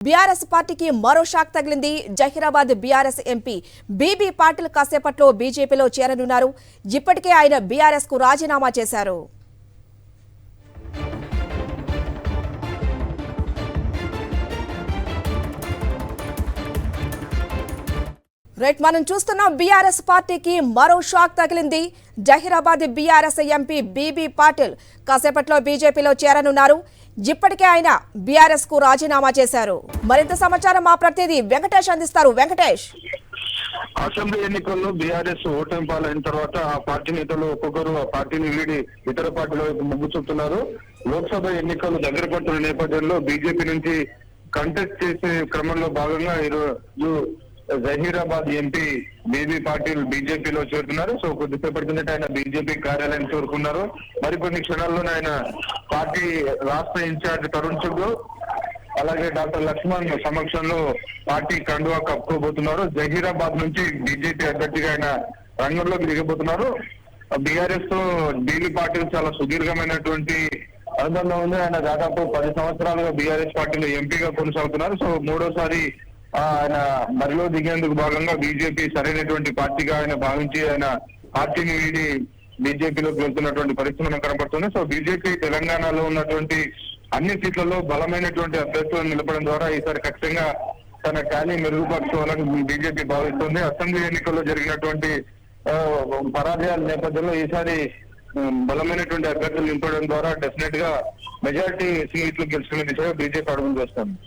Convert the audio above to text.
BRS పార్టీకి మరో shock తగిలింది. జహీరాబాద్ బీఆర్ఎస్ ఎంపీ బీబీ పాటిల్ కాసేపట్లో బీజేపీలో చేరనున్నారు. ఇప్పటికే ఆయన బీఆర్ఎస్ కు రాజీనామా చేశారు. మనం చూస్తున్నాం బీఆర్ఎస్ పార్టీకి మరో షాక్ తగిలింది. జహీరాబాద్ బీఆర్ఎస్ ఎంపీ బీబీ పాటిల్ కాసేపట్లో బీజేపీలో చేరనున్నారు. ఇప్పటికే ఆయన బీఆర్ఎస్ కు రాజీనామా చేశారు. మరింత సమాచారం మా ప్రతినిధి వెంకటేష్ అందిస్తారు. వెంకటేష్, అసెంబ్లీ ఎన్నికల్లో బీఆర్ఎస్ ఓటమి పాలైన తర్వాత ఆ పార్టీ నేతలు ఒక్కొక్కరు ఆ పార్టీని వీడి ఇతర పార్టీల వైపు మొగ్గు చూపుతున్నారు. లోక్సభ ఎన్నికలు దగ్గర పడుతున్న నేపథ్యంలో బీజేపీ నుంచి కంటెస్ట్ చేసే క్రమంలో భాగంగా ఈరోజు జహీరాబాద్ ఎంపీ బీబీ పాటిల్ బీజేపీలో చేరుతున్నారు. సో కొద్దిసేపటి కిందట ఆయన బీజేపీ కార్యాలయం చేరుకున్నారు. మరికొన్ని క్షణాల్లోనే ఆయన పార్టీ రాష్ట్ర ఇన్ఛార్జ్ తరుణ్ చుగ్ అలాగే డాక్టర్ లక్ష్మణ్ సమక్షంలో పార్టీ కండువా కప్పుకోబోతున్నారు. జహీరాబాద్ నుంచి బీజేపీ అభ్యర్థిగా ఆయన రంగంలోకి దిగబోతున్నారు. బీఆర్ఎస్ తో బీబీ పాటిల్ చాలా సుదీర్ఘమైనటువంటి అనుబంధం ఉంది. ఆయన దాదాపు 10 సంవత్సరాలుగా బీఆర్ఎస్ పార్టీలో ఎంపీగా కొనసాగుతున్నారు. సో మూడోసారి ఆయన బరిలో దిగేందుకు భాగంగా బీజేపీ సరైనటువంటి పార్టీగా ఆయన భావించి ఆయన పార్టీని వీడి బీజేపీలోకి వెళ్తున్నటువంటి పరిస్థితి మనకు కనపడుతుంది. సో బీజేపీ తెలంగాణలో ఉన్నటువంటి అన్ని సీట్లలో బలమైనటువంటి అభ్యర్థులను నిలపడం ద్వారా ఈసారి ఖచ్చితంగా తన టాలీ మెరుగుపరచుకోవాలని బీజేపీ భావిస్తుంది. అసెంబ్లీ ఎన్నికల్లో జరిగినటువంటి పరాజయాల నేపథ్యంలో ఈసారి బలమైనటువంటి అభ్యర్థులు నింపడం ద్వారా డెఫినెట్ గా మెజారిటీ సీట్లు గెలుచుకునే దిశగా బీజేపీ అడుగులు చేస్తుంది.